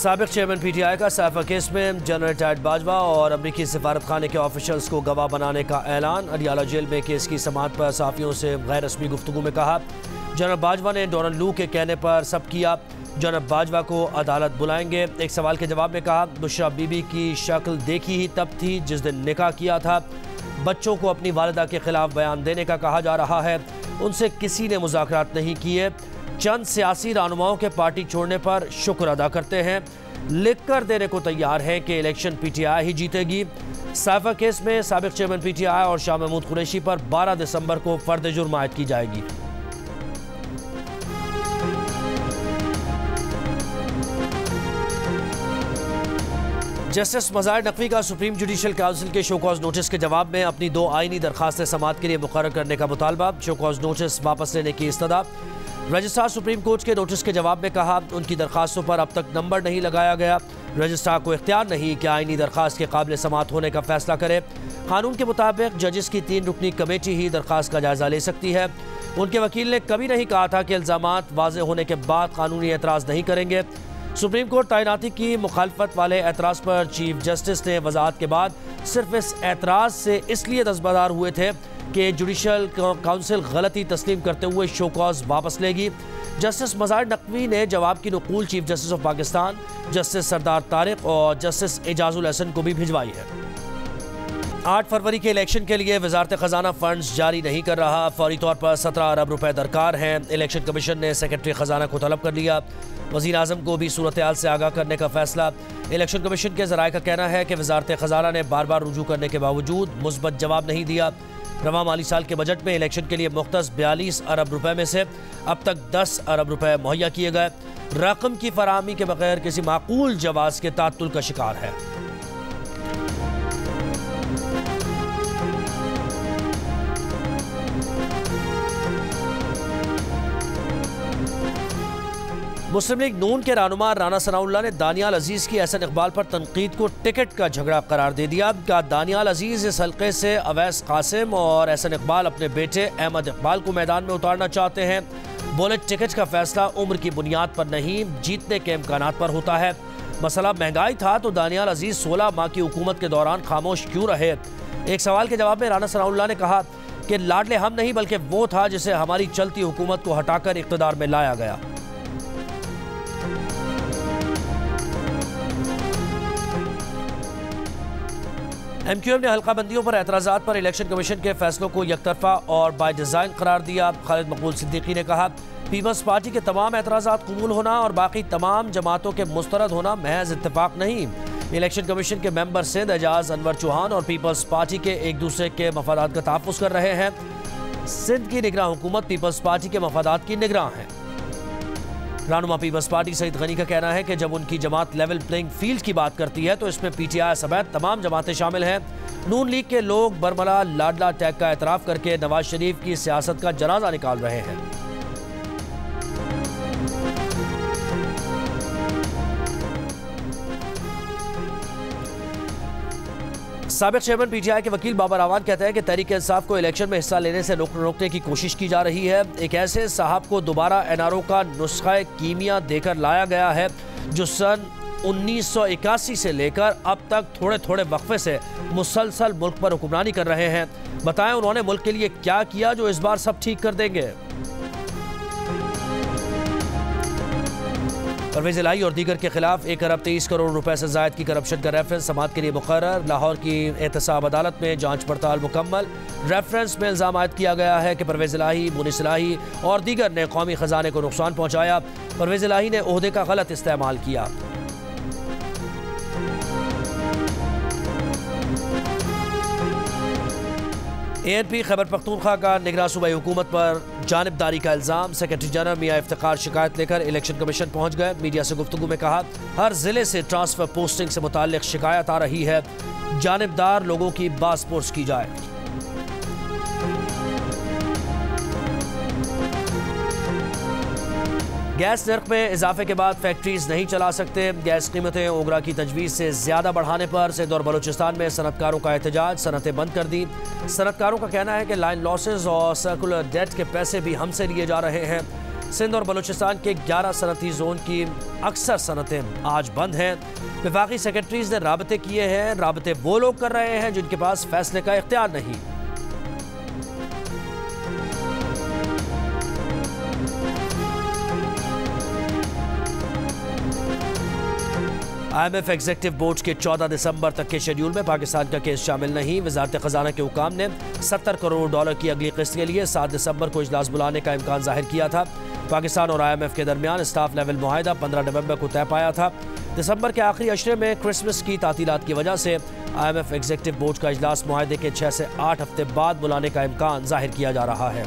साबिक chairman PTI का cipher case में जनरल टाइड बाजवा और अमरीकी सिफारत खाने के ऑफिशियल्स को गवाह बनाने का ऐलान। अडियाला जेल में केस की समाअत पर सहाफ़ियों से गैर रस्मी गुफ्तगू में कहा, जनरल बाजवा ने डोनाल्ड लू के कहने पर सब किया, जनरल बाजवा को अदालत बुलाएंगे। एक सवाल के जवाब में कहा, बुशरा बीबी की शक्ल देखी ही तब थी जिस दिन निकाह किया था। बच्चों को अपनी वालिदा के खिलाफ बयान देने का कहा जा रहा है, उनसे किसी ने मुज़ाकरात नहीं किए। चंद सियासी रहनुमाओं के पार्टी छोड़ने पर शुक्र अदा करते हैं, लिख कर देने को तैयार हैं कि इलेक्शन PTI ही जीतेगी। साइफा केस में साबिक चेयरमैन PTI और शाह महमूद कुरैशी पर 12 दिसंबर को फर्द जुर्म आयद की जाएगी। जस्टिस मज़ाहिर नकवी का सुप्रीम जुडिशल काउंसिल के शोकॉज नोटिस के जवाब में अपनी 2 आईनी दरखास्तें समाअत के लिए मुकर्रर करने का मुतालबा। शोकॉज नोटिस वापस लेने की इस्तदा। रजिस्ट्रार सुप्रीम कोर्ट के नोटिस के जवाब में कहा, उनकी दरखास्तों पर अब तक नंबर नहीं लगाया गया। रजिस्ट्रार को इख्तियार नहीं कि आईनी दरखास्त के काबिल समाअत होने का फैसला करे। कानून के मुताबिक जजिस की 3 रुकनी कमेटी ही दरखास्त का जायजा ले सकती है। उनके वकील ने कभी नहीं कहा था कि इल्ज़ामात वाज़े होने के बाद कानूनी एतराज़ नहीं करेंगे। सुप्रीम कोर्ट तैनाती की मुखालफत वाले एतराज़ पर चीफ जस्टिस ने वजाहत के बाद सिर्फ इस एतराज़ से इसलिए दस्तबरदार हुए थे कि जुडिशल काउंसिल गलती तस्लीम करते हुए शोकॉज वापस लेगी। जस्टिस मज़ाहिर नकवी ने जवाब की नकूल chief justice of Pakistan justice Sardar Tariq और जस्टिस एजाजुल हसन को भी भिजवाई है। 8 फरवरी के इलेक्शन के लिए वजारत खजाना फंड्स जारी नहीं कर रहा। फौरी तौर पर 17 अरब रुपए दरकार हैं। इलेक्शन कमीशन ने सेक्रेटरी खजाना को तलब कर लिया। वज़ीर आज़म को भी सूरत हाल से आगाह करने का फैसला। इलेक्शन कमीशन के ज़राए का कहना है कि वजारत खजाना ने बार बार रुजू करने के बावजूद मुस्बत जवाब नहीं दिया। रवा माली साल के बजट में इलेक्शन के लिए मुख्तस 42 अरब रुपए में से अब तक 10 अरब रुपए मुहैया किए गए। रकम की फराहमी के बगैर किसी माकूल जवाज़ के तात्तुल का शिकार है। मुस्लिम लीग नून के रहनुमा राना सनाउल्लाह ने दानियाल अजीज की एहसन इकबाल पर तनकीद को टिकट का झगड़ा करार दे दिया। कहा, दानियाल अजीज इस हल्के से अवैस कासिम और एहसन इकबाल अपने बेटे अहमद इकबाल को मैदान में उतारना चाहते हैं। बोले, टिकट का फैसला उम्र की बुनियाद पर नहीं, जीतने के इम्कानात पर होता है। मसला महंगाई था तो दानियाल अजीज 16 माह की हुकूमत के दौरान खामोश क्यों रहे। एक सवाल के जवाब में राना सनाउल्लाह ने कहा कि लाडले हम नहीं बल्कि वो था जिसे हमारी चलती हुकूमत को हटाकर इख्तिदार में लाया गया। MQM ने हल्का बंदियों पर एतराज़ात पर इलेक्शन कमीशन के फैसलों को यकतरफा और बाय डिज़ाइन करार दिया। खालिद मकबूल सिद्दीकी ने कहा, पीपल्स पार्टी के तमाम एतराज़ात कबूल होना और बाकी तमाम जमातों के मुस्तरद होना महज इत्तेफाक नहीं। इलेक्शन कमीशन के मेंबर सिंध एजाज अनवर चौहान और पीपल्स पार्टी के एक दूसरे के मफादात का तहफ़्फ़ुज़ कर रहे हैं। सिंध की निगरान हुकूमत पीपल्स पार्टी के मफादात की निगरान है। रहनुमा पीपल्स पार्टी सईद गनी का कहना है कि जब उनकी जमात लेवल प्लेइंग फील्ड की बात करती है तो इसमें PTI समेत तमाम जमातें शामिल हैं। नून लीग के लोग बरमला लाडला टैग का एतराफ़ करके नवाज शरीफ की सियासत का जनाजा निकाल रहे हैं। साबिक चेयरमैन PTI के वकील बाबर आवान कहते हैं कि तहरीक इंसाफ को इलेक्शन में हिस्सा लेने से रोकने की कोशिश की जा रही है। एक ऐसे साहब को दोबारा NRO का नुस्खा कीमिया देकर लाया गया है जो सन 1981 से लेकर अब तक थोड़े थोड़े वक्फे से मुसलसल मुल्क पर हुक्मरानी कर रहे हैं। बताएं उन्होंने मुल्क के लिए क्या किया जो इस बार सब ठीक कर देंगे। परवेज इलाही और दीगर के खिलाफ 1 अरब 23 करोड़ रुपए से ज़ायद की करप्शन का रेफरेंस समाअत के लिए मुकर्रर। लाहौर की एहतसाब अदालत में जांच पड़ताल मुकम्मल। रेफरेंस में इल्ज़ाम आयद किया गया है कि परवेज इलाही, मुनिस इलाही और दीगर ने कौमी ख़जाने को नुकसान पहुँचाया। परवेज इलाही ने ओहदे का गलत इस्तेमाल किया। ANP खैबर पख्तूनख्वा का निगरान सूबाई हुकूमत पर जानिबदारी का इल्ज़ाम। सेक्रेटरी जनरल मियां इफ्तिखार शिकायत लेकर इलेक्शन कमीशन पहुंच गए। मीडिया से गुफ्तगू में कहा, हर जिले से ट्रांसफर पोस्टिंग से मुताल्लिक शिकायत आ रही है, जानिबदार लोगों की बासपुर्स की जाए। गैस नर्ख में इजाफे के बाद फैक्ट्रीज नहीं चला सकते। गैस कीमतें ओगरा की तजवीज़ से ज़्यादा बढ़ाने पर सिंध और बलूचिस्तान में सनतकारों का एहतजाज। सनतें बंद कर दी। सनतकारों का कहना है कि लाइन लॉसेज और सर्कुलर डेट के पैसे भी हमसे लिए जा रहे हैं। सिंध और बलूचिस्तान के 11 सनती जोन की अक्सर सनतें आज बंद हैं। वफाकी सेक्रेटरीज ने राबते किए हैं। राबते वो लोग कर रहे हैं जिनके पास फैसले का इख्तियार नहीं। IMF एग्जीक्यूटिव बोर्ड के 14 दिसंबर तक के शेड्यूल में पाकिस्तान का केस शामिल नहीं। वजारत खजाना के हुकाम ने $70 करोड़ की अगली किस्त के लिए 7 दिसंबर को इजलास बुलाने का इम्कान जाहिर किया था। पाकिस्तान और IMF के दरमियान स्टाफ लेवल मुआहिदा 15 नवंबर को तय पाया था। दिसंबर के आखिरी अशरे में क्रिसमस की तातीलात की वजह से IMF एग्जीक्यूटिव बोर्ड का इजलास मुआहिदे के 6 से 8 हफ्ते बाद बुलाने का इम्कान जाहिर किया जा रहा है।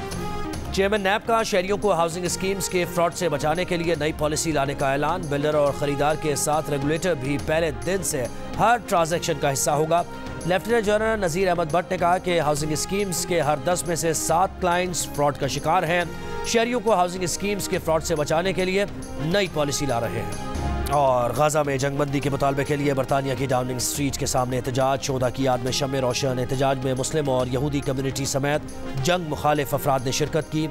चेयरमैन नैब का शहरियों को हाउसिंग स्कीम्स के फ्रॉड से बचाने के लिए नई पॉलिसी लाने का ऐलान। बिल्डर और खरीदार के साथ रेगुलेटर भी पहले दिन से हर ट्रांजैक्शन का हिस्सा होगा। लेफ्टिनेंट जनरल नज़ीर अहमद भट्ट ने कहा कि हाउसिंग स्कीम्स के हर 10 में से 7 क्लाइंट्स फ्रॉड का शिकार हैं। शहरियों को हाउसिंग स्कीम्स के फ्रॉड से बचाने के लिए नई पॉलिसी ला रहे हैं। और गाजा में जंगबंदी के मुतालबे के लिए बरतानिया की डाउनिंग स्ट्रीट के सामने एहतजाज। 14 की याद में शम्मे रोशन। एहतजाज में मुस्लिम और यहूदी कम्युनिटी समेत जंग मुखालिफ अफराद ने शिरकत की।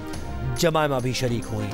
जमायमा भी शरीक हुई।